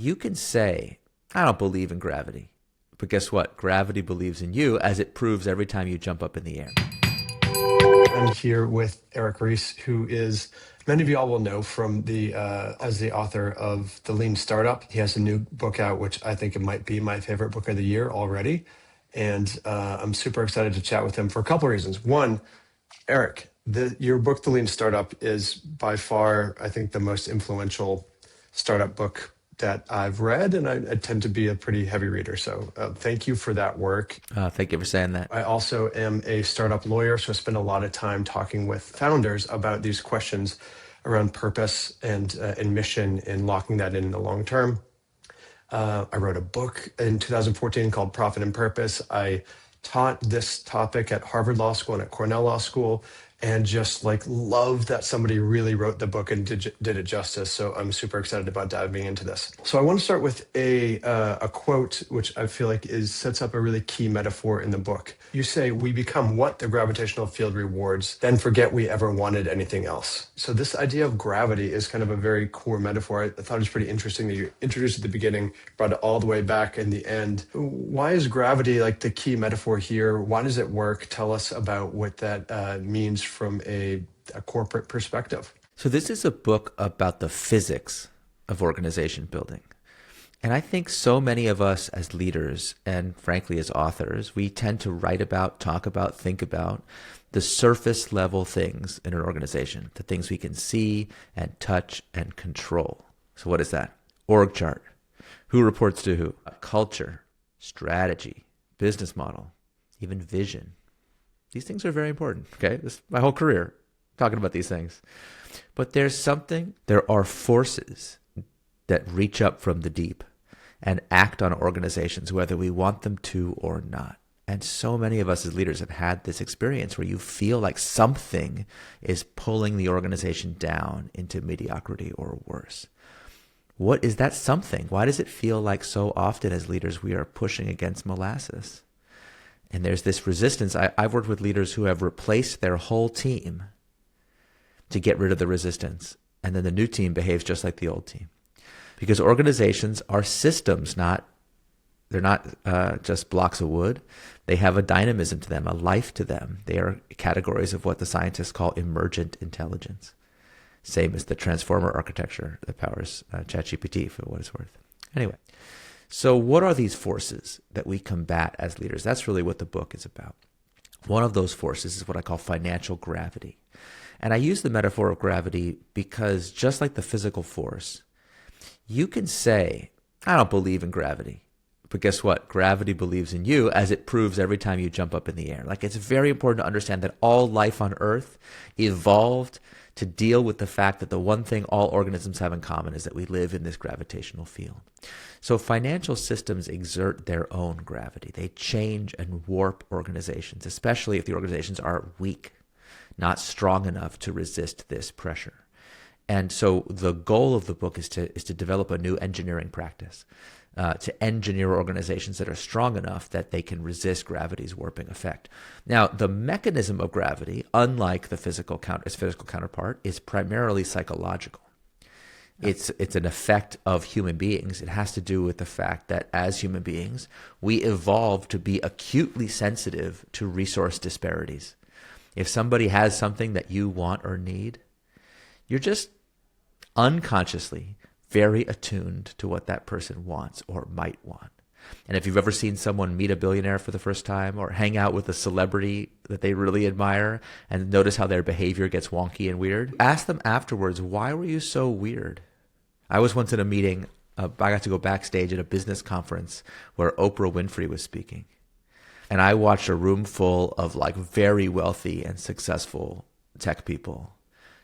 You can say, I don't believe in gravity. But guess what? Gravity believes in you, as it proves every time you jump up in the air. I'm here with Reis, who is, many of y'all will know from as the author of The Lean Startup. He has a new book out, which I think it might be my favorite book of the year already. And I'm super excited to chat with him for a couple of reasons. One, Eric, your book, The Lean Startup, is by far, I think, the most influential startup book that I've read, and I tend to be a pretty heavy reader. So thank you for that work. Thank you for saying that. I also am a startup lawyer, so I spend a lot of time talking with founders about these questions around purpose and mission and locking that in the long term. I wrote a book in 2014 called Profit and Purpose. I taught this topic at Harvard Law School and at Cornell Law School, and just like love that somebody really wrote the book and did it justice. So I'm super excited about diving into this. So I want to start with a quote, which I feel like sets up a really key metaphor in the book. You say, "We become what the gravitational field rewards, then forget we ever wanted anything else." So this idea of gravity is kind of a very core metaphor. I thought it was pretty interesting that you introduced at the beginning, brought it all the way back in the end. Why is gravity like the key metaphor here? Why does it work? Tell us about what that means from a corporate perspective. So this is a book about the physics of organization building. And I think so many of us as leaders and frankly as authors, we tend to write about, talk about, think about the surface level things in an organization, the things we can see and touch and control. So what is that? Org chart. Who reports to who? Culture, strategy, business model, even vision. These things are very important, okay? This is my whole career talking about these things. But there are forces that reach up from the deep and act on organizations, whether we want them to or not. And so many of us as leaders have had this experience where you feel like something is pulling the organization down into mediocrity or worse. What is that something? Why does it feel like so often as leaders we are pushing against molasses? And there's this resistance. I've worked with leaders who have replaced their whole team to get rid of the resistance. And then the new team behaves just like the old team. Because organizations are systems, they're not just blocks of wood. They have a dynamism to them, a life to them. They are categories of what the scientists call emergent intelligence. Same as the transformer architecture that powers ChatGPT, for what it's worth. Anyway, so what are these forces that we combat as leaders? That's really what the book is about. One of those forces is what I call financial gravity. And I use the metaphor of gravity because just like the physical force, you can say, I don't believe in gravity. But guess what? Gravity believes in you, as it proves every time you jump up in the air. Like, it's very important to understand that all life on Earth evolved to deal with the fact that the one thing all organisms have in common is that we live in this gravitational field. So financial systems exert their own gravity. They change and warp organizations, especially if the organizations are weak, not strong enough to resist this pressure. And so the goal of the book is to develop a new engineering practice, to engineer organizations that are strong enough that they can resist gravity's warping effect. Now, the mechanism of gravity, unlike its physical counterpart, is primarily psychological. It's an effect of human beings. It has to do with the fact that as human beings, we evolved to be acutely sensitive to resource disparities. If somebody has something that you want or need, you're just unconsciously very attuned to what that person wants or might want. And if you've ever seen someone meet a billionaire for the first time or hang out with a celebrity that they really admire and notice how their behavior gets wonky and weird, ask them afterwards, why were you so weird? I was once in a meeting, I got to go backstage at a business conference where Oprah Winfrey was speaking. And I watched a room full of like very wealthy and successful tech people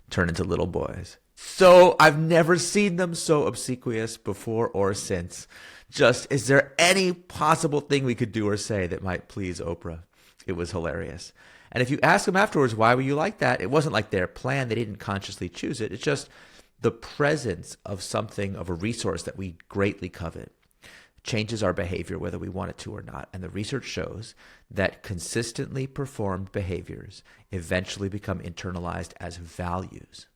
turn into little boys. So I've never seen them so obsequious before or since. Just, is there any possible thing we could do or say that might please Oprah? It was hilarious. And if you ask them afterwards, why were you like that? It wasn't like their plan. They didn't consciously choose it. It's just the presence of something, of a resource that we greatly covet, changes our behavior whether we want it to or not. And the research shows that consistently performed behaviors eventually become internalized as values.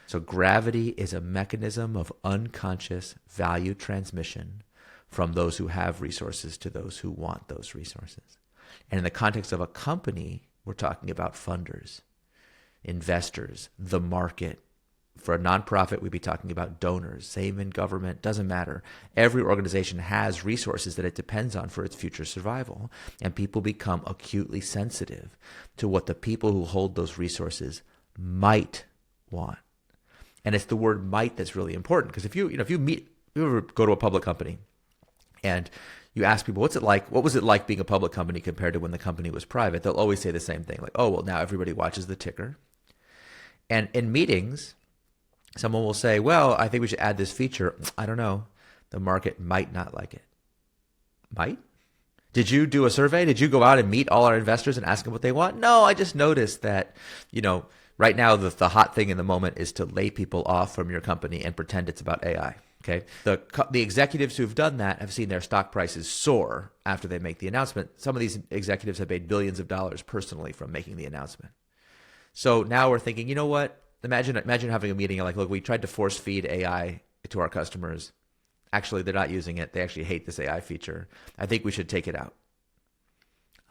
So gravity is a mechanism of unconscious value transmission from those who have resources to those who want those resources. And in the context of a company, we're talking about funders, investors, the market. For a nonprofit, we'd be talking about donors. Same in government, doesn't matter. Every organization has resources that it depends on for its future survival. And people become acutely sensitive to what the people who hold those resources might want. And it's the word might that's really important, because if you ever go to a public company and you ask people, what was it like being a public company compared to when the company was private? They'll always say the same thing, like, oh, well, now everybody watches the ticker. And in meetings, someone will say, well, I think we should add this feature. I don't know. The market might not like it. Might? Did you do a survey? Did you go out and meet all our investors and ask them what they want? No, I just noticed that, right now the hot thing in the moment is to lay people off from your company and pretend it's about AI. Okay. The executives who've done that have seen their stock prices soar after they make the announcement. Some of these executives have made billions of dollars personally from making the announcement. So now we're thinking, you know what? Imagine having a meeting like, look, we tried to force feed AI to our customers. Actually, they're not using it. They actually hate this AI feature. I think we should take it out.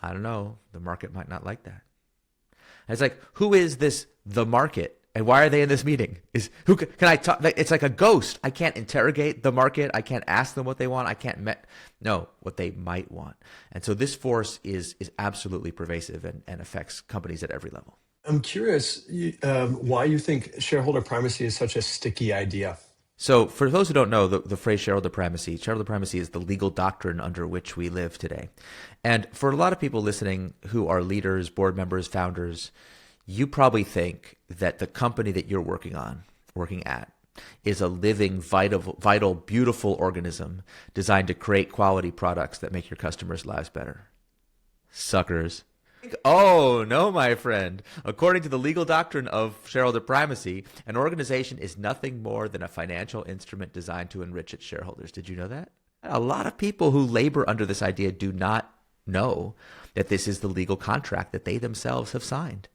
I don't know. The market might not like that. And it's like, who is the market? And why are they in this meeting? Can I talk? It's like a ghost. I can't interrogate the market. I can't ask them what they want. I can't know what they might want. And so this force is absolutely pervasive and affects companies at every level. I'm curious why you think shareholder primacy is such a sticky idea. So for those who don't know the phrase shareholder primacy is the legal doctrine under which we live today. And for a lot of people listening who are leaders, board members, founders, you probably think that the company that you're working at, is a living, vital, beautiful organism designed to create quality products that make your customers' lives better. Suckers. Oh, no, my friend. According to the legal doctrine of shareholder primacy, an organization is nothing more than a financial instrument designed to enrich its shareholders. Did you know that? A lot of people who labor under this idea do not know that this is the legal contract that they themselves have signed.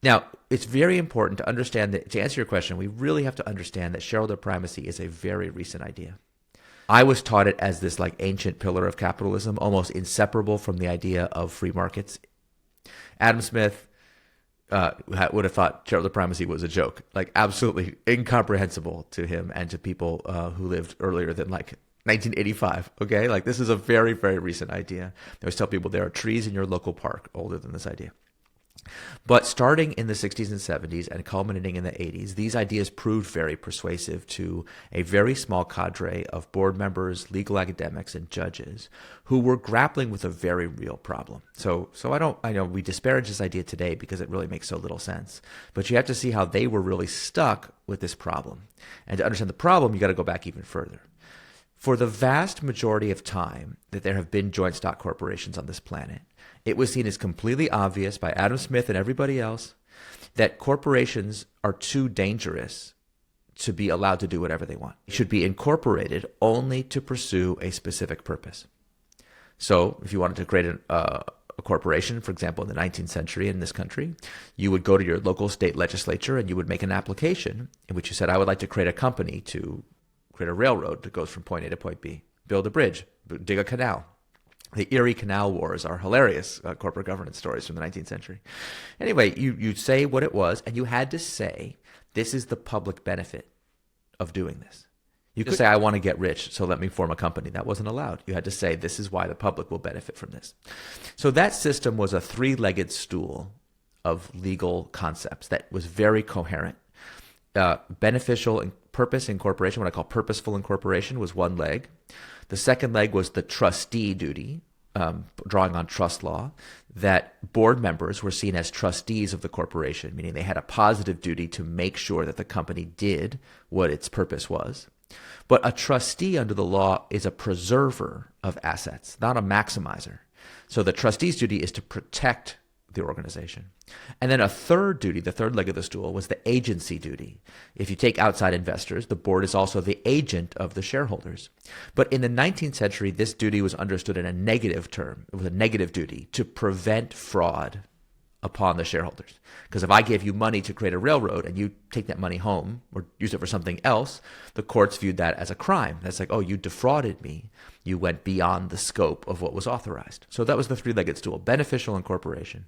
Now, it's very important to understand that, to answer your question, we really have to understand that shareholder primacy is a very recent idea. I was taught it as this like ancient pillar of capitalism, almost inseparable from the idea of free markets. Adam Smith would have thought shareholder primacy was a joke, like absolutely incomprehensible to him and to people who lived earlier than like 1985. Okay, like this is a very, very recent idea. I always tell people there are trees in your local park older than this idea. But starting in the 60s and 70s and culminating in the 80s, these ideas proved very persuasive to a very small cadre of board members, legal academics, and judges who were grappling with a very real problem. So I know we disparage this idea today because it really makes so little sense. But you have to see how they were really stuck with this problem. And to understand the problem, you got to go back even further. For the vast majority of time that there have been joint stock corporations on this planet, it was seen as completely obvious by Adam Smith and everybody else that corporations are too dangerous to be allowed to do whatever they want. They should be incorporated only to pursue a specific purpose. So if you wanted to create a corporation, for example, in the 19th century in this country, you would go to your local state legislature and you would make an application in which you said, I would like to create a company to create a railroad that goes from point A to point B, build a bridge, dig a canal. The Erie Canal Wars are hilarious corporate governance stories from the 19th century. Anyway, you say what it was, and you had to say, this is the public benefit of doing this. You could say, I want to get rich, so let me form a company. That wasn't allowed. You had to say, this is why the public will benefit from this. So that system was a three-legged stool of legal concepts that was very coherent. Beneficial and purpose incorporation, what I call purposeful incorporation, was one leg. The second leg was the trustee duty, drawing on trust law, that board members were seen as trustees of the corporation, meaning they had a positive duty to make sure that the company did what its purpose was. But a trustee under the law is a preserver of assets, not a maximizer. So the trustee's duty is to protect the organization. And then a third duty, the third leg of the stool, was the agency duty. If you take outside investors, the board is also the agent of the shareholders. But in the 19th century, this duty was understood in a negative term. It was a negative duty to prevent fraud upon the shareholders. Because if I gave you money to create a railroad and you take that money home or use it for something else, the courts viewed that as a crime. That's like, oh, you defrauded me. You went beyond the scope of what was authorized. So that was the three-legged stool: beneficial incorporation,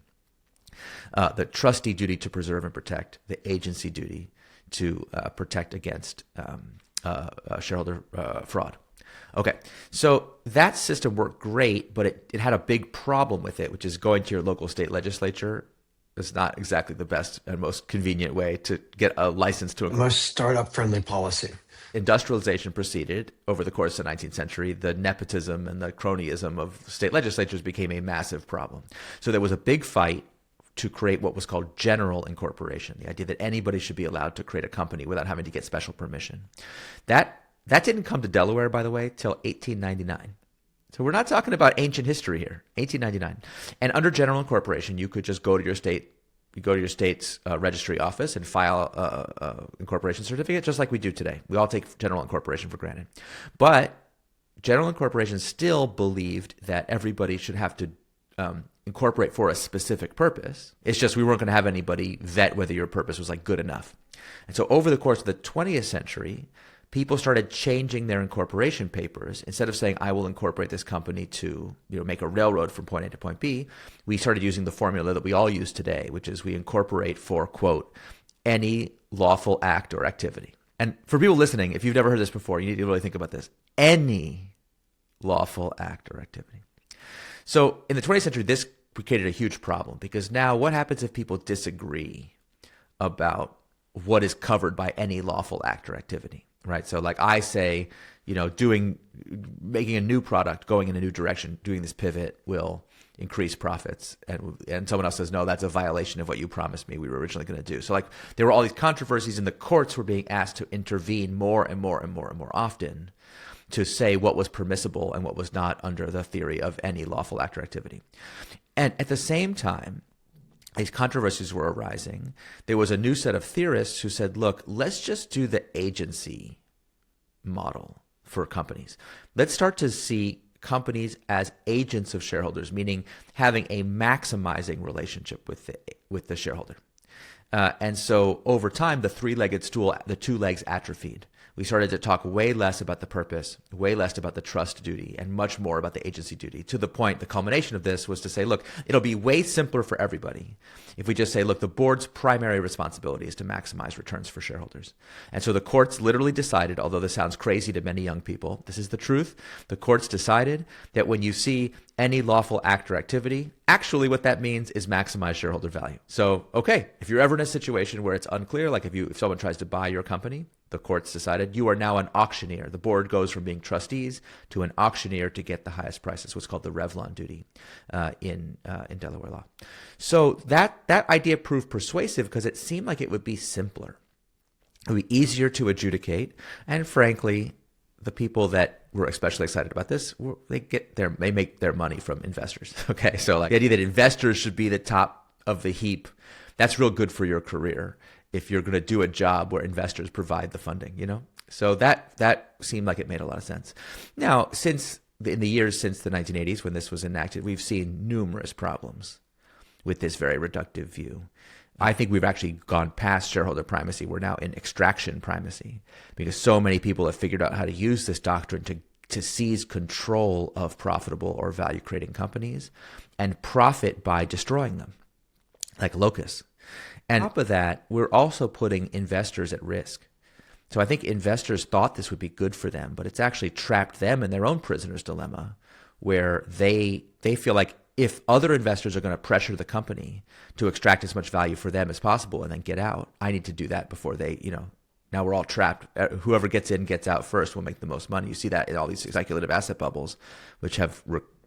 the trustee duty to preserve and protect, the agency duty to protect against shareholder fraud. Okay, so that system worked great, but it had a big problem with it, which is going to your local state legislature is not exactly the best and most convenient way to get a license to a most startup-friendly policy. Industrialization proceeded over the course of the 19th century. The nepotism and the cronyism of state legislatures became a massive problem. So there was a big fight to create what was called general incorporation, the idea that anybody should be allowed to create a company without having to get special permission. That didn't come to Delaware, by the way, till 1899. So we're not talking about ancient history here, 1899. And under general incorporation, you could just go to your state's registry office and file a incorporation certificate, just like we do today. We all take general incorporation for granted. But general incorporation still believed that everybody should have to incorporate for a specific purpose. It's just we weren't going to have anybody vet whether your purpose was like good enough. And so over the course of the 20th century, people started changing their incorporation papers. Instead of saying, I will incorporate this company to make a railroad from point A to point B, we started using the formula that we all use today, which is we incorporate for, quote, any lawful act or activity. And for people listening, if you've never heard this before, you need to really think about this. Any lawful act or activity. So in the 20th century, this created a huge problem, because now what happens if people disagree about what is covered by any lawful act or activity? Right. So like I say, making a new product, going in a new direction, doing this pivot will increase profits. And someone else says, no, that's a violation of what you promised me we were originally going to do. So like there were all these controversies, and the courts were being asked to intervene more and more and more and more often to say what was permissible and what was not under the theory of any lawful act or activity. And at the same time, these controversies were arising. There was a new set of theorists who said, look, let's just do the agency model for companies. Let's start to see companies as agents of shareholders, meaning having a maximizing relationship with the shareholder. And so over time, the three-legged stool, the two legs atrophied. We started to talk way less about the purpose, way less about the trust duty, and much more about the agency duty, to the point the culmination of this was to say, look, it'll be way simpler for everybody if we just say, look, the board's primary responsibility is to maximize returns for shareholders. And so the courts literally decided, although this sounds crazy to many young people, this is the truth. The courts decided that when you see any lawful act or activity, actually what that means is maximize shareholder value. So, okay, if you're ever in a situation where it's unclear, like if someone tries to buy your company, the courts decided you are now an auctioneer. The board goes from being trustees to an auctioneer to get the highest prices, what's called the Revlon duty in Delaware law. So that idea proved persuasive because it seemed like it would be simpler. It would be easier to adjudicate. And frankly, the people that were especially excited about this, they make their money from investors. Okay, so like the idea that investors should be the top of the heap, that's real good for your career if you're going to do a job where investors provide the funding, So that seemed like it made a lot of sense. Now, in the years since the 1980s, when this was enacted, we've seen numerous problems with this very reductive view. I think we've actually gone past shareholder primacy. We're now in extraction primacy, because so many people have figured out how to use this doctrine to seize control of profitable or value-creating companies and profit by destroying them, like locusts. And on top of that, we're also putting investors at risk. So I think investors thought this would be good for them, but it's actually trapped them in their own prisoner's dilemma, where they feel like if other investors are going to pressure the company to extract as much value for them as possible and then get out, I need to do that before they, now we're all trapped. Whoever gets in gets out first will make the most money. You see that in all these speculative asset bubbles, which have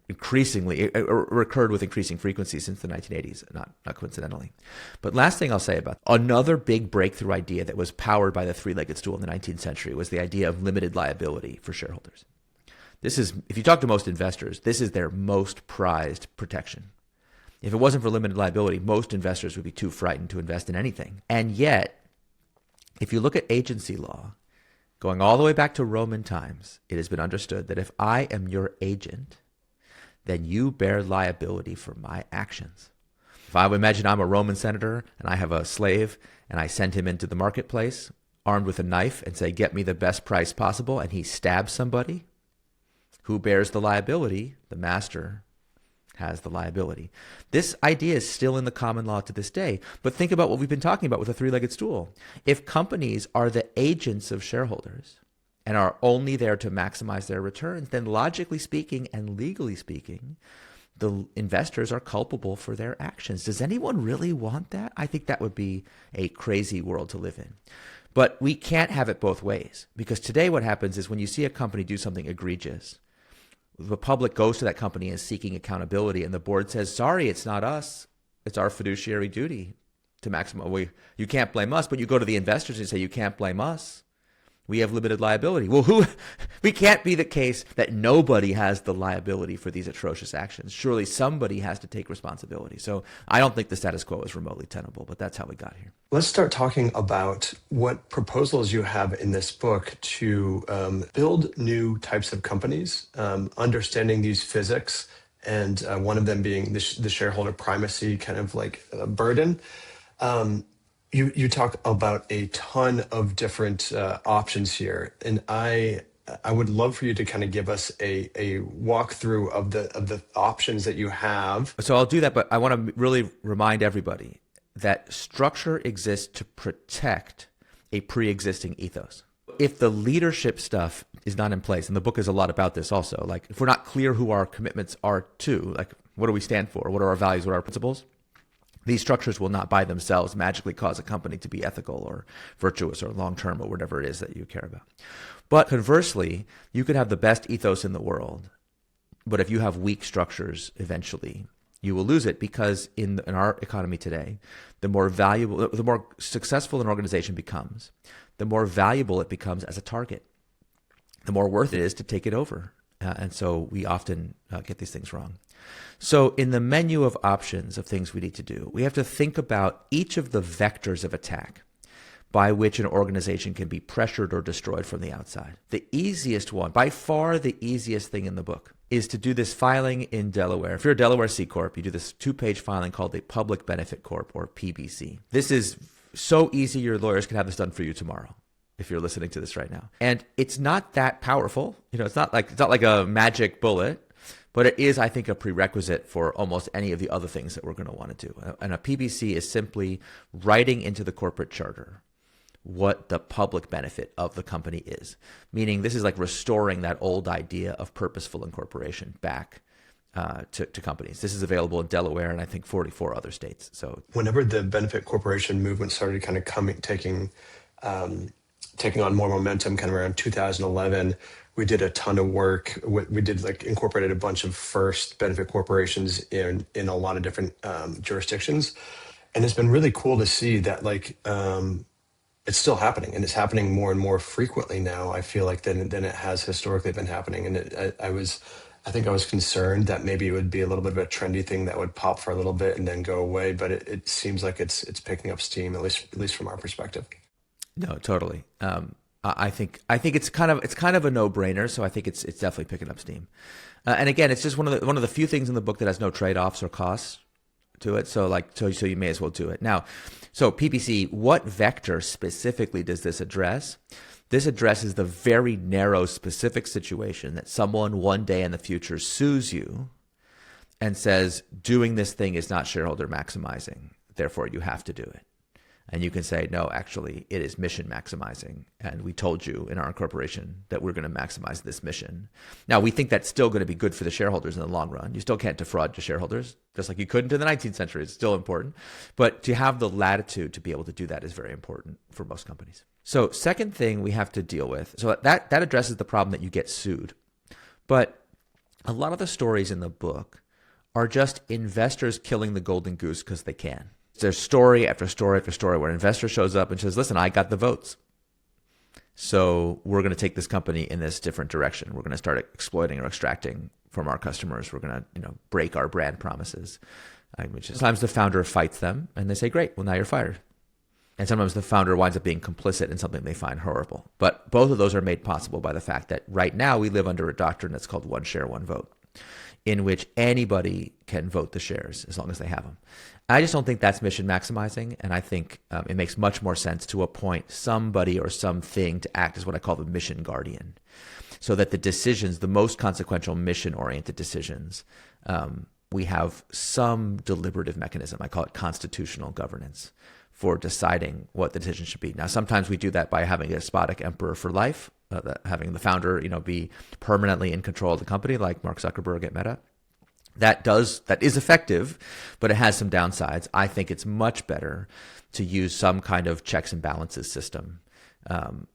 increasingly recurred with increasing frequency since the 1980s, not coincidentally. But last thing I'll say about another big breakthrough idea that was powered by the three-legged stool in the 19th century was the idea of limited liability for shareholders. This is, if you talk to most investors, this is their most prized protection. If it wasn't for limited liability, most investors would be too frightened to invest in anything. And yet, if you look at agency law, going all the way back to Roman times, it has been understood that if I am your agent, then you bear liability for my actions. If I imagine I'm a Roman senator and I have a slave and I send him into the marketplace armed with a knife and say, get me the best price possible, and he stabs somebody, who bears the liability? The master has the liability. This idea is still in the common law to this day. But think about what we've been talking about with the three-legged stool. If companies are the agents of shareholders and are only there to maximize their returns, then logically speaking and legally speaking, the investors are culpable for their actions. Does anyone really want that? I think that would be a crazy world to live in. But we can't have it both ways, because today what happens is when you see a company do something egregious, the public goes to that company and is seeking accountability, and the board says, sorry, it's not us. It's our fiduciary duty to maximize. You can't blame us, but you go to the investors and say, you can't blame us. We have limited liability. Well, we can't be the case that nobody has the liability for these atrocious actions. Surely somebody has to take responsibility. So I don't think the status quo is remotely tenable, but that's how we got here. Let's start talking about what proposals you have in this book to build new types of companies, understanding these physics, and one of them being the shareholder primacy kind of like burden. You talk about a ton of different options here, and I would love for you to kind of give us a walkthrough of the options that you have. So I'll do that, but I want to really remind everybody that structure exists to protect a pre-existing ethos. If the leadership stuff is not in place, and the book is a lot about this also, like if we're not clear who our commitments are to, like what do we stand for, what are our values, what are our principles, these structures will not by themselves magically cause a company to be ethical or virtuous or long-term or whatever it is that you care about. But conversely, you could have the best ethos in the world, but if you have weak structures, eventually you will lose it, because in our economy today, the more valuable, the more successful an organization becomes, the more valuable it becomes as a target, the more worth it is to take it over. And so we often get these things wrong. So in the menu of options of things we need to do, we have to think about each of the vectors of attack by which an organization can be pressured or destroyed from the outside. The easiest one, by far the easiest thing in the book, is to do this filing in Delaware. If you're a Delaware C Corp, you do this 2-page filing called a Public Benefit Corp, or PBC. This is so easy, your lawyers can have this done for you tomorrow, if you're listening to this right now. And it's not that powerful. It's not like a magic bullet, but it is, I think, a prerequisite for almost any of the other things that we're going to want to do. And a PBC is simply writing into the corporate charter what the public benefit of the company is. Meaning this is like restoring that old idea of purposeful incorporation back to companies. This is available in Delaware and I think 44 other states. So whenever the benefit corporation movement started kind of taking on more momentum, kind of around 2011, we did a ton of work. We did incorporated a bunch of first benefit corporations in a lot of different jurisdictions. And it's been really cool to see that it's still happening, and it's happening more and more frequently now, I feel like, than it has historically been happening. And I think I was concerned that maybe it would be a little bit of a trendy thing that would pop for a little bit and then go away. But it seems like it's picking up steam, at least from our perspective. No, totally. I think it's kind of a no-brainer. So I think it's definitely picking up steam. And again, it's just one of the few things in the book that has no trade-offs or costs to it. So you may as well do it now. So PBC, what vector specifically does this address? This addresses the very narrow, specific situation that someone one day in the future sues you and says, doing this thing is not shareholder maximizing, therefore you have to do it. And you can say, no, actually, it is mission maximizing. And we told you in our incorporation that we're going to maximize this mission. Now, we think that's still going to be good for the shareholders in the long run. You still can't defraud your shareholders, just like you couldn't in the 19th century. It's still important. But to have the latitude to be able to do that is very important for most companies. So second thing we have to deal with, so that addresses the problem that you get sued. But a lot of the stories in the book are just investors killing the golden goose because they can. There's story after story after story where an investor shows up and says, listen, I got the votes, so we're going to take this company in this different direction. We're going to start exploiting or extracting from our customers. We're going to break our brand promises. Sometimes the founder fights them and they say, great, well, now you're fired. And sometimes the founder winds up being complicit in something they find horrible. But both of those are made possible by the fact that right now we live under a doctrine that's called one share, one vote, in which anybody can vote the shares as long as they have them. I just don't think that's mission maximizing. And I think it makes much more sense to appoint somebody or something to act as what I call the mission guardian, so that the decisions, the most consequential mission-oriented decisions, we have some deliberative mechanism. I call it constitutional governance for deciding what the decision should be. Now, sometimes we do that by having a despotic emperor for life, having the founder, be permanently in control of the company, like Mark Zuckerberg at Meta. That is effective, but it has some downsides. I think it's much better to use some kind of checks and balances system,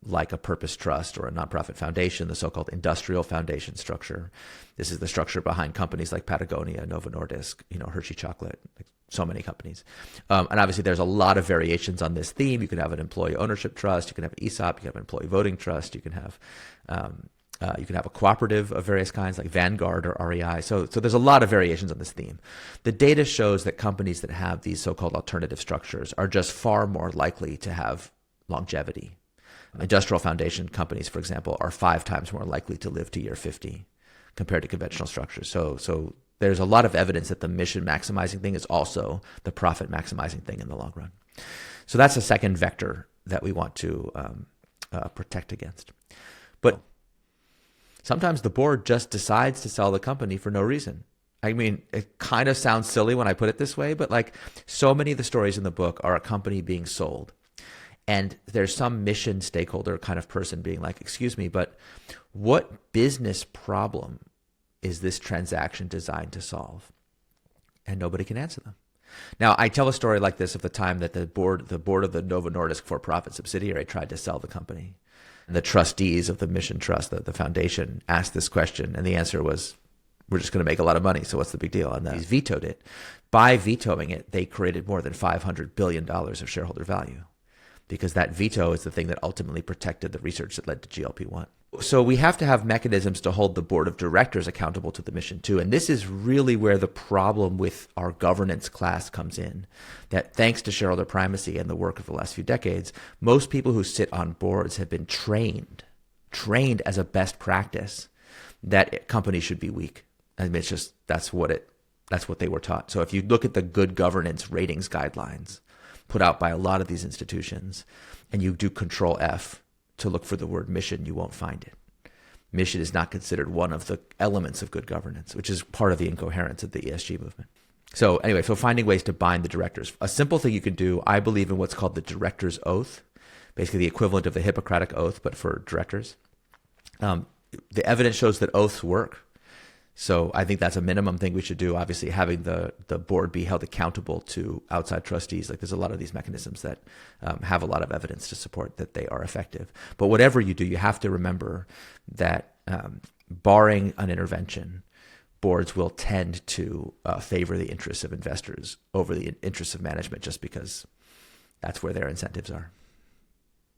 like a purpose trust or a nonprofit foundation, the so-called industrial foundation structure. This is the structure behind companies like Patagonia, Novo Nordisk, Hershey Chocolate, like so many companies. And obviously there's a lot of variations on this theme. You can have an employee ownership trust, you can have an ESOP, you can have an employee voting trust, you can have a cooperative of various kinds like Vanguard or REI. So there's a lot of variations on this theme. The data shows that companies that have these so-called alternative structures are just far more likely to have longevity. Industrial foundation companies, for example, are 5 times more likely to live to year 50 compared to conventional structures. So there's a lot of evidence that the mission maximizing thing is also the profit maximizing thing in the long run. So that's a second vector that we want to protect against. But sometimes the board just decides to sell the company for no reason. I mean, it kind of sounds silly when I put it this way, but like so many of the stories in the book are a company being sold. And there's some mission stakeholder kind of person being like, excuse me, but what business problem is this transaction designed to solve? And nobody can answer them. Now, I tell a story like this of the time that the board of the Novo Nordisk for-profit subsidiary tried to sell the company. And the trustees of the mission trust, the foundation, asked this question, and the answer was, we're just going to make a lot of money, so what's the big deal? And they vetoed it. By vetoing it, they created more than $500 billion of shareholder value, because that veto is the thing that ultimately protected the research that led to GLP-1. So we have to have mechanisms to hold the board of directors accountable to the mission too. And this is really where the problem with our governance class comes in, that thanks to shareholder primacy and the work of the last few decades, most people who sit on boards have been trained as a best practice that companies should be weak. I mean, it's just, that's what they were taught. So if you look at the good governance ratings guidelines put out by a lot of these institutions, and you do Control F to look for the word mission, you won't find it. Mission is not considered one of the elements of good governance, which is part of the incoherence of the ESG movement. So anyway, finding ways to bind the directors. A simple thing you can do, I believe in what's called the director's oath, basically the equivalent of the Hippocratic oath, but for directors. The evidence shows that oaths work. So I think that's a minimum thing we should do. Obviously, having the board be held accountable to outside trustees. Like there's a lot of these mechanisms that have a lot of evidence to support that they are effective. But whatever you do, you have to remember that barring an intervention, boards will tend to favor the interests of investors over the interests of management, just because that's where their incentives are.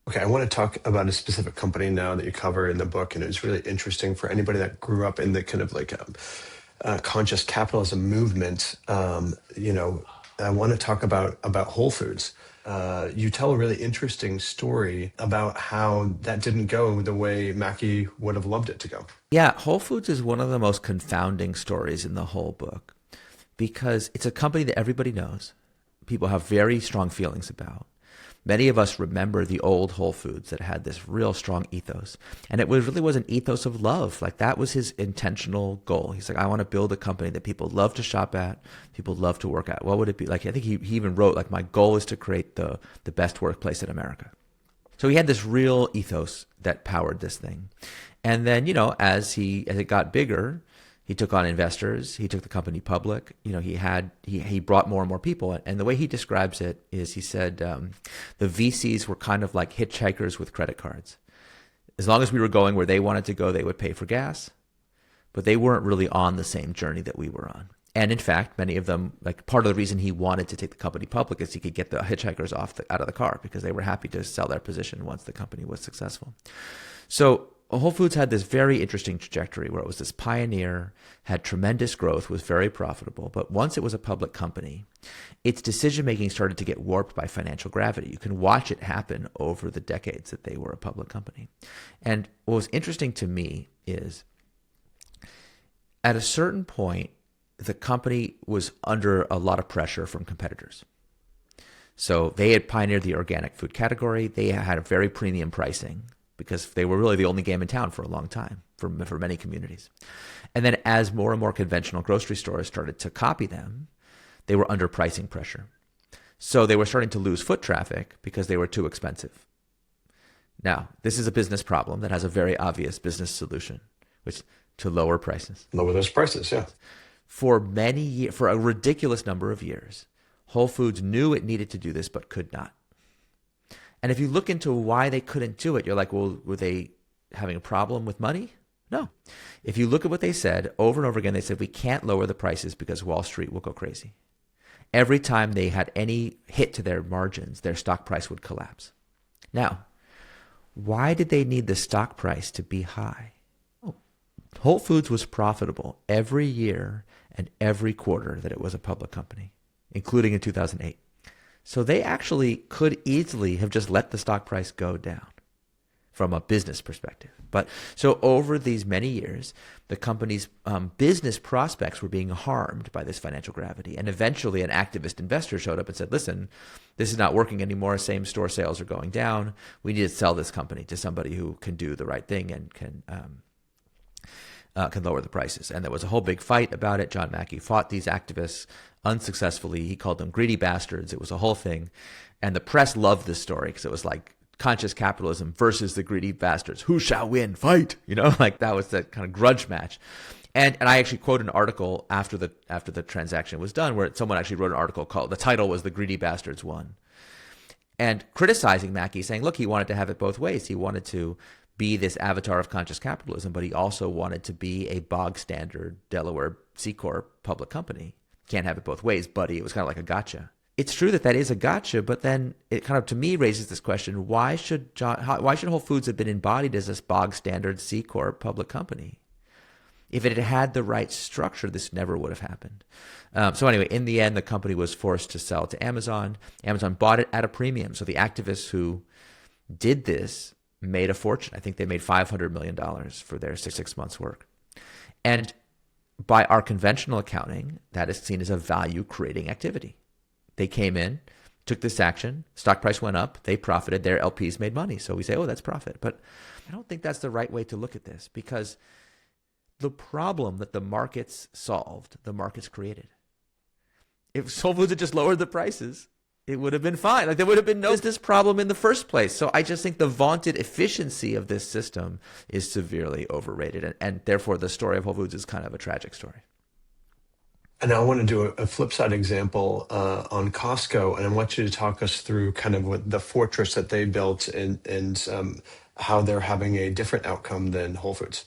Okay, I want to talk about a specific company now that you cover in the book, and it's really interesting for anybody that grew up in the kind of like conscious capitalism movement. I want to talk about Whole Foods. You tell a really interesting story about how that didn't go the way Mackey would have loved it to go. Yeah, Whole Foods is one of the most confounding stories in the whole book, because it's a company that everybody knows, people have very strong feelings about. Many of us remember the old Whole Foods that had this real strong ethos. And it really was an ethos of love. Like that was his intentional goal. He's like, I want to build a company that people love to shop at, people love to work at. What would it be? Like, I think he even wrote, like, my goal is to create the best workplace in America. So he had this real ethos that powered this thing. And then, as it got bigger, he took on investors. He took the company public. He brought more and more people. And the way he describes it is, he said, the VCs were kind of like hitchhikers with credit cards. As long as we were going where they wanted to go, they would pay for gas, but they weren't really on the same journey that we were on. And in fact, many of them, like part of the reason he wanted to take the company public is he could get the hitchhikers out of the car, because they were happy to sell their position once the company was successful. So Whole Foods had this very interesting trajectory where it was this pioneer, had tremendous growth, was very profitable. But once it was a public company, its decision-making started to get warped by financial gravity. You can watch it happen over the decades that they were a public company. And what was interesting to me is, at a certain point, the company was under a lot of pressure from competitors. So they had pioneered the organic food category. They had a very premium pricing because they were really the only game in town for a long time for many communities. And then as more and more conventional grocery stores started to copy them, they were under pricing pressure. So they were starting to lose foot traffic because they were too expensive. Now, this is a business problem that has a very obvious business solution, which is to lower prices. Lower those prices, yeah. For many years, for a ridiculous number of years, Whole Foods knew it needed to do this, but could not. And if you look into why they couldn't do it, you're like, well, were they having a problem with money? No. If you look at what they said over and over again, they said, we can't lower the prices because Wall Street will go crazy. Every time they had any hit to their margins, their stock price would collapse. Now, why did they need the stock price to be high? Whole Foods was profitable every year and every quarter that it was a public company, including in 2008. So they actually could easily have just let the stock price go down from a business perspective. But so over these many years, the company's business prospects were being harmed by this financial gravity. And eventually an activist investor showed up and said, listen, this is not working anymore. Same store sales are going down. We need to sell this company to somebody who can do the right thing and can lower the prices. And there was a whole big fight about it. John Mackey fought these activists unsuccessfully. He called them greedy bastards. It was a whole thing. And the press loved this story because it was like conscious capitalism versus the greedy bastards. Who shall win? Fight! You know, like that was that kind of grudge match. And I actually quoted an article after the transaction was done where someone actually wrote an article called, the title was The Greedy Bastards Won. And criticizing Mackey, saying, look, he wanted to have it both ways. He wanted to be this avatar of conscious capitalism, but he also wanted to be a bog standard Delaware C Corp public company. Can't have it both ways, buddy. It was kind of like a gotcha. It's true that is a gotcha, but then it kind of, to me, raises this question: why should Whole Foods have been embodied as this bog standard C Corp public company? If it had had the right structure, this never would have happened. So anyway, in the end, the company was forced to sell to Amazon. Amazon bought it at a premium. So the activists who did this made a fortune. I think they made $500 million for their 6 months' work. And by our conventional accounting, that is seen as a value-creating activity. They came in, took this action, stock price went up, they profited, their LPs made money. So we say, oh, that's profit. But I don't think that's the right way to look at this, because the problem that the markets solved, the markets created. If Whole Foods had just lowered the prices, it would have been fine. Like there would have been no business problem in the first place. So I just think the vaunted efficiency of this system is severely overrated. And therefore, the story of Whole Foods is kind of a tragic story. And I want to do a flip side example on Costco, and I want you to talk us through kind of what the fortress that they built and how they're having a different outcome than Whole Foods.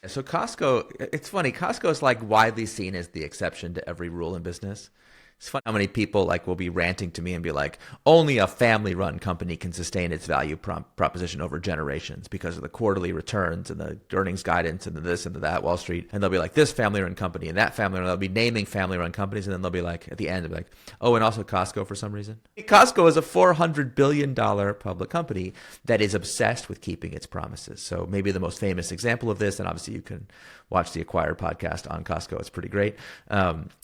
So Costco, it's funny, Costco is like widely seen as the exception to every rule in business. It's funny how many people like will be ranting to me and be like, only a family-run company can sustain its value proposition over generations because of the quarterly returns and the earnings guidance and the this and the that, Wall Street. And they'll be like, this family-run company and that family-run. They'll be naming family-run companies, and then they'll be like, at the end, they'll be like, oh, and also Costco for some reason. Costco is a $400 billion public company that is obsessed with keeping its promises. So maybe the most famous example of this, and obviously you can watch the Acquired podcast on Costco. It's pretty great.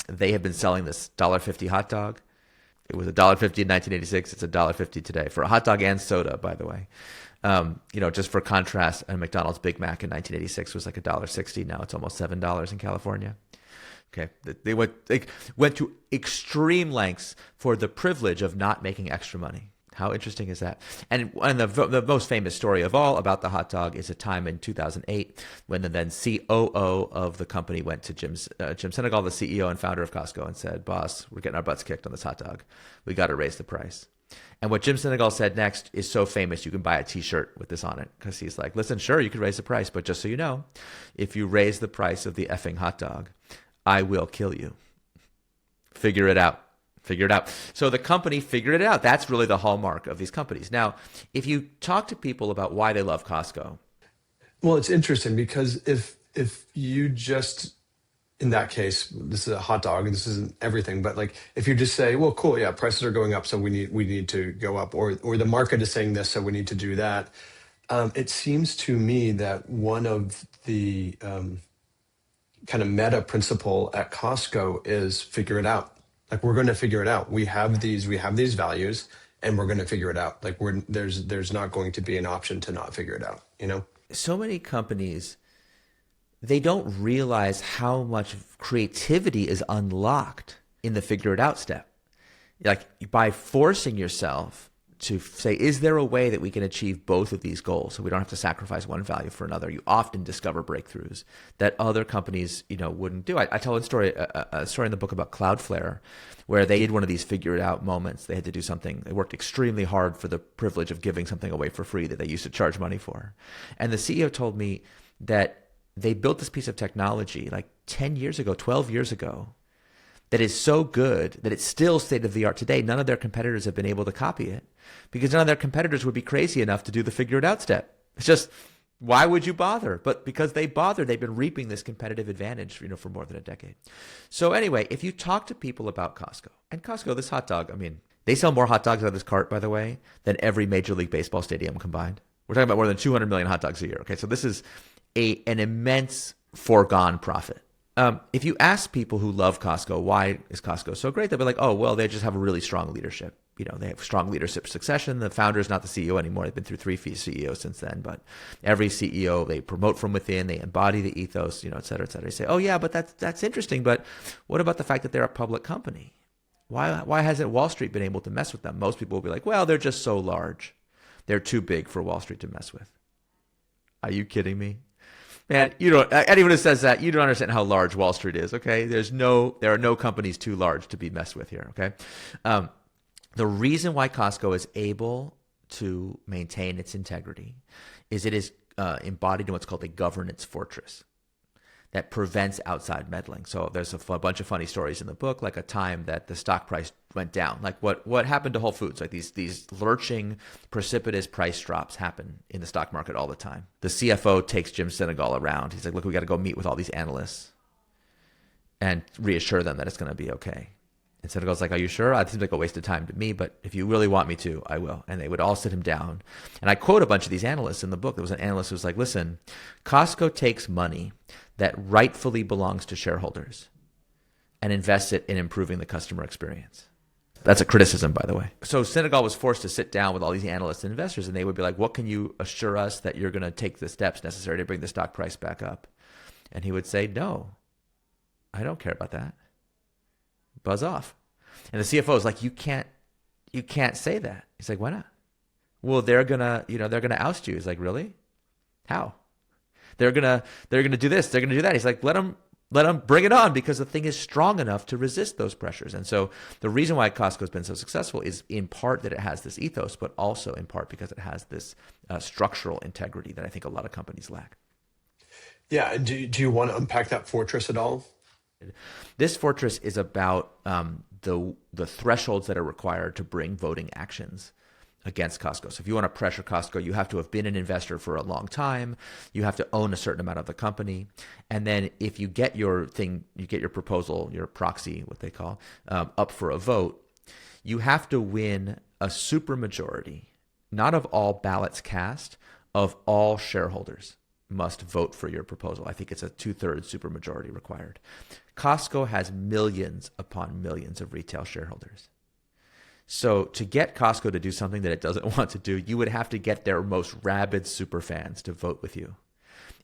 They have been selling this $1.50 hot dog. It was $1.50 in 1986. It's $1.50 today for a hot dog and soda, by the way. Just for contrast, a McDonald's Big Mac in 1986 was like $1.60. Now it's almost $7 in California. Okay, they went to extreme lengths for the privilege of not making extra money. How interesting is that? And the most famous story of all about the hot dog is a time in 2008 when the then COO of the company went to Jim Sinegal, the CEO and founder of Costco, and said, boss, we're getting our butts kicked on this hot dog. We got to raise the price. And what Jim Sinegal said next is so famous, you can buy a T-shirt with this on it, because he's like, listen, sure, you could raise the price, but just so you know, if you raise the price of the effing hot dog, I will kill you. Figure it out. So the company figured it out. That's really the hallmark of these companies. Now, if you talk to people about why they love Costco. Well, it's interesting because if you just, in that case, this is a hot dog and this isn't everything, but like if you just say, well, cool, yeah, prices are going up, so we need to go up, or the market is saying this, so we need to do that. It seems to me that one of the kind of meta principle at Costco is figure it out. Like we're going to figure it out. We have these values, and we're going to figure it out. Like there's not going to be an option to not figure it out, you know? So many companies, they don't realize how much creativity is unlocked in the figure it out step. Like by forcing yourself to say, is there a way that we can achieve both of these goals so we don't have to sacrifice one value for another? You often discover breakthroughs that other companies, wouldn't do. I tell a story in the book about Cloudflare, where they did one of these figure it out moments. They had to do something. They worked extremely hard for the privilege of giving something away for free that they used to charge money for. And the CEO told me that they built this piece of technology like 10 years ago, 12 years ago, that is so good that it's still state of the art today. None of their competitors have been able to copy it because none of their competitors would be crazy enough to do the figure it out step. It's just, why would you bother? But because they bothered, they've been reaping this competitive advantage, for more than a decade. So anyway, if you talk to people about Costco, and Costco, this hot dog, they sell more hot dogs out of this cart, by the way, than every Major League Baseball stadium combined. We're talking about more than 200 million hot dogs a year. Okay, so this is an immense foregone profit. If you ask people who love Costco, why is Costco so great? They'll be like, oh, well, they just have a really strong leadership. They have strong leadership succession. The founder is not the CEO anymore. They've been through 3 CEOs since then. But every CEO, they promote from within. They embody the ethos, et cetera, et cetera. They say, oh, yeah, but that's interesting. But what about the fact that they're a public company? Why hasn't Wall Street been able to mess with them? Most people will be like, well, they're just so large. They're too big for Wall Street to mess with. Are you kidding me? Man, anyone who says that, you don't understand how large Wall Street is, okay? There are no companies too large to be messed with here, okay? The reason why Costco is able to maintain its integrity is it is embodied in what's called a governance fortress that prevents outside meddling. So there's a bunch of funny stories in the book, like a time that the stock price went down. Like what happened to Whole Foods? Like these lurching, precipitous price drops happen in the stock market all the time. The CFO takes Jim Sinegal around. He's like, look, we got to go meet with all these analysts and reassure them that it's going to be okay. And Sinegal's like, are you sure? It seems like a waste of time to me, but if you really want me to, I will. And they would all sit him down. And I quote a bunch of these analysts in the book. There was an analyst who was like, listen, Costco takes money that rightfully belongs to shareholders and invests it in improving the customer experience. That's a criticism, by the way. So Sinegal was forced to sit down with all these analysts and investors, and they would be like, what can you assure us that you're going to take the steps necessary to bring the stock price back up? And he would say, no, I don't care about that. Buzz off. And the CFO is like, you can't say that. He's like, why not? Well, they're gonna oust you. He's like, really? How? They're gonna do this. They're gonna do that. He's like, let them bring it on, because the thing is strong enough to resist those pressures. And so the reason why Costco has been so successful is in part that it has this ethos, but also in part because it has this structural integrity that I think a lot of companies lack. Yeah. Do you want to unpack that fortress at all? This fortress is about the thresholds that are required to bring voting actions against Costco. So if you want to pressure Costco, you have to have been an investor for a long time. You have to own a certain amount of the company. And then if you get your proposal, your proxy, what they call, up for a vote, you have to win a supermajority, not of all ballots cast, of all shareholders must vote for your proposal. I think it's a 2/3 supermajority required. Costco has millions upon millions of retail shareholders. So to get Costco to do something that it doesn't want to do, you would have to get their most rabid superfans to vote with you.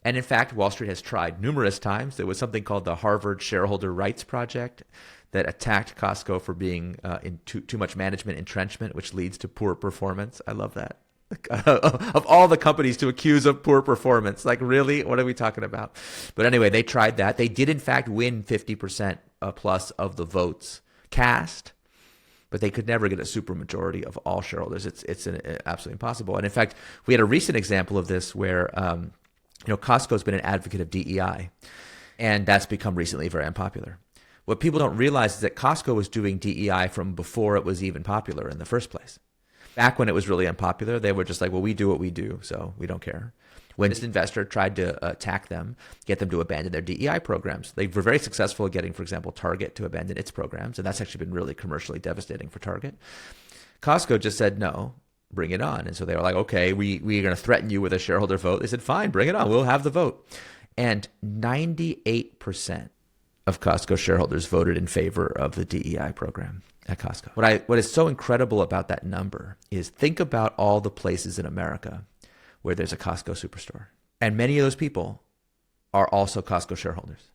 And in fact, Wall Street has tried numerous times. There was something called the Harvard Shareholder Rights Project that attacked Costco for being in too much management entrenchment, which leads to poor performance. I love that. Of all the companies to accuse of poor performance, like really, what are we talking about? But anyway, they tried that. They did in fact win 50% plus of the votes cast, but they could never get a supermajority of all shareholders. It's absolutely impossible. And in fact, we had a recent example of this where Costco's been an advocate of DEI, and that's become recently very unpopular. What people don't realize is that Costco was doing DEI from before it was even popular in the first place. Back when it was really unpopular, they were just like, well, we do what we do, so we don't care. When this investor tried to attack them, get them to abandon their DEI programs, they were very successful at getting, for example, Target to abandon its programs, and that's actually been really commercially devastating for Target. Costco just said, no, bring it on. And so they were like, okay, we're going to threaten you with a shareholder vote. They said, fine, bring it on. We'll have the vote. And 98% of Costco shareholders voted in favor of the DEI program at Costco. What is so incredible about that number is think about all the places in America where there's a Costco superstore. And many of those people are also Costco shareholders.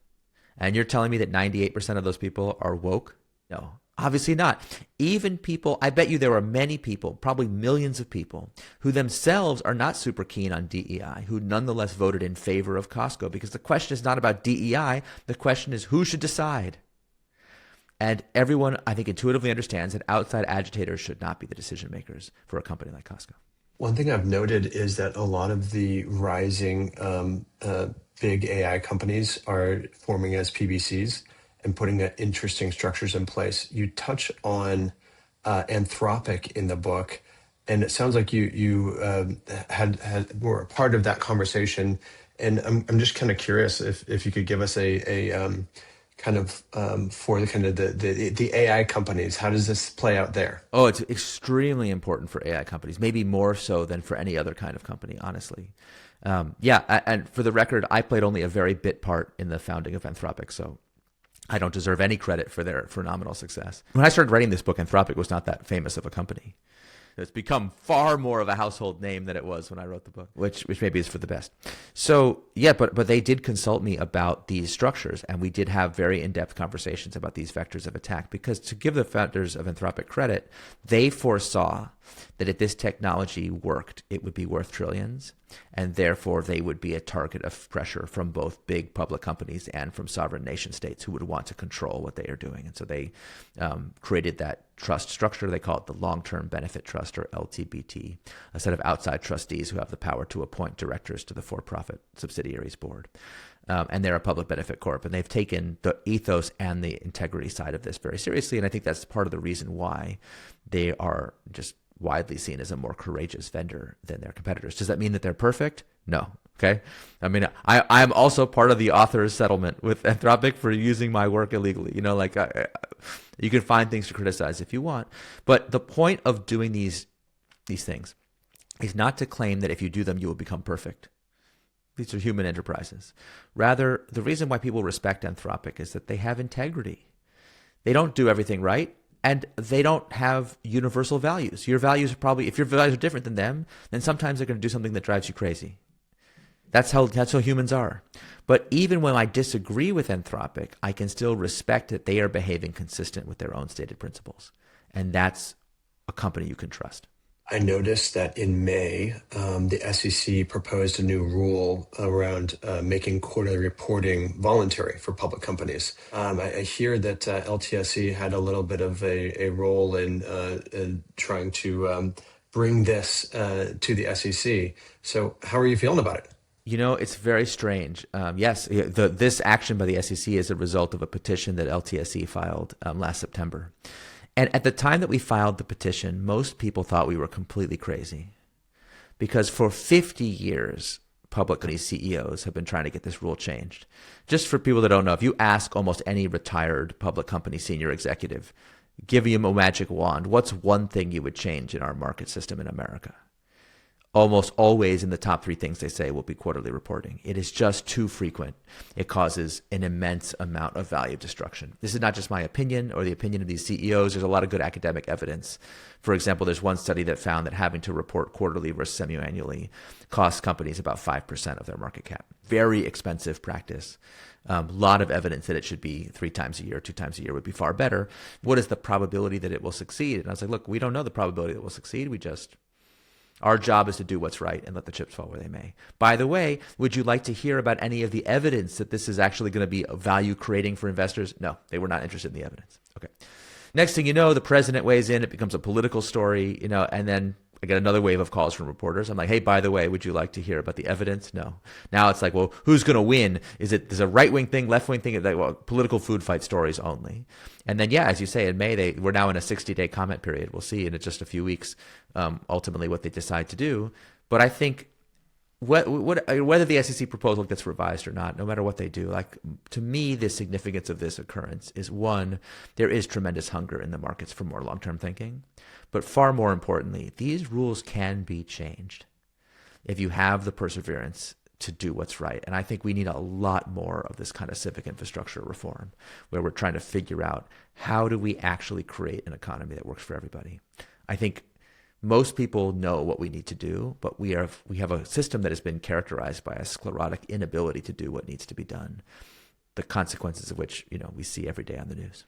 And you're telling me that 98% of those people are woke? No, obviously not. Even people, I bet you there are many people, probably millions of people, who themselves are not super keen on DEI, who nonetheless voted in favor of Costco, because the question is not about DEI. The question is who should decide. And everyone, I think, intuitively understands that outside agitators should not be the decision makers for a company like Costco. One thing I've noted is that a lot of the rising big AI companies are forming as PBCs and putting interesting structures in place. You touch on Anthropic in the book, and it sounds like you were a part of that conversation. And I'm just kind of curious if you could give us a kind of for the kind of the AI companies, how does this play out there? Oh, it's extremely important for AI companies, maybe more so than for any other kind of company, honestly. And for the record, I played only a very bit part in the founding of Anthropic, so I don't deserve any credit for their phenomenal success. When I started writing this book, Anthropic was not that famous of a company. It's become far more of a household name than it was when I wrote the book, which maybe is for the best. So yeah, but they did consult me about these structures, and we did have very in-depth conversations about these vectors of attack, because to give the founders of Anthropic credit, they foresaw that if this technology worked, it would be worth trillions, and therefore they would be a target of pressure from both big public companies and from sovereign nation states who would want to control what they are doing. And so they created that trust structure. They call it the Long-Term Benefit Trust, or LTBT, a set of outside trustees who have the power to appoint directors to the for-profit subsidiaries board. And they're a public benefit corp, and they've taken the ethos and the integrity side of this very seriously. And I think that's part of the reason why they are just widely seen as a more courageous vendor than their competitors. Does that mean that they're perfect? No. Okay. I mean, I'm also part of the author's settlement with Anthropic for using my work illegally. You know, like you can find things to criticize if you want, but the point of doing these things is not to claim that if you do them, you will become perfect. These are human enterprises. Rather, the reason why people respect Anthropic is that they have integrity. They don't do everything right, and they don't have universal values. Your values are probably, if your values are different than them, then sometimes they're going to do something that drives you crazy. That's how humans are. But even when I disagree with Anthropic, I can still respect that they are behaving consistent with their own stated principles. And that's a company you can trust. I noticed that in May, the SEC proposed a new rule around making quarterly reporting voluntary for public companies. I hear that LTSE had a little bit of a role in trying to bring this to the SEC. So how are you feeling about it? You know, it's very strange. Yes, this action by the SEC is a result of a petition that LTSE filed last September. And at the time that we filed the petition, most people thought we were completely crazy, because for 50 years, public company CEOs have been trying to get this rule changed. Just for people that don't know, if you ask almost any retired public company senior executive, give him a magic wand, what's one thing you would change in our market system in America? Almost always in the top three things they say will be quarterly reporting. It is just too frequent. It causes an immense amount of value destruction. This is not just my opinion or the opinion of these CEOs. There's a lot of good academic evidence. For example, there's one study that found that having to report quarterly versus semi-annually costs companies about 5% of their market cap. Very expensive practice. A lot of evidence that it should be 3 times a year, 2 times a year would be far better. What is the probability that it will succeed? And I was like, look, we don't know the probability that it will succeed. Our job is to do what's right and let the chips fall where they may. By the way, would you like to hear about any of the evidence that this is actually going to be value creating for investors? No, they were not interested in the evidence. Okay. Next thing you know, the president weighs in. It becomes a political story, and then I get another wave of calls from reporters. I'm like, hey, by the way, would you like to hear about the evidence? No. Now it's like, well, who's going to win? There's a right-wing thing, left-wing thing? Well, political food fight stories only. And then, yeah, as you say, in May, we're now in a 60-day comment period. We'll see in just a few weeks ultimately what they decide to do. But I think whether the SEC proposal gets revised or not, no matter what they do, like, to me, the significance of this occurrence is, one, there is tremendous hunger in the markets for more long-term thinking. But far more importantly, these rules can be changed if you have the perseverance to do what's right. And I think we need a lot more of this kind of civic infrastructure reform, where we're trying to figure out how do we actually create an economy that works for everybody. I think most people know what we need to do, but we have a system that has been characterized by a sclerotic inability to do what needs to be done, the consequences of which, we see every day on the news.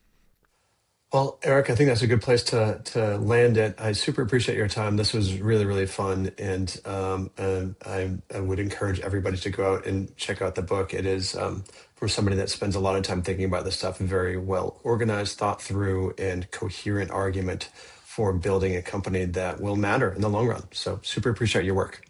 Well, Eric, I think that's a good place to land it. I super appreciate your time. This was really, really fun, and I would encourage everybody to go out and check out the book. It is from somebody that spends a lot of time thinking about this stuff, very well organized, thought through, and coherent argument for building a company that will matter in the long run. So super appreciate your work.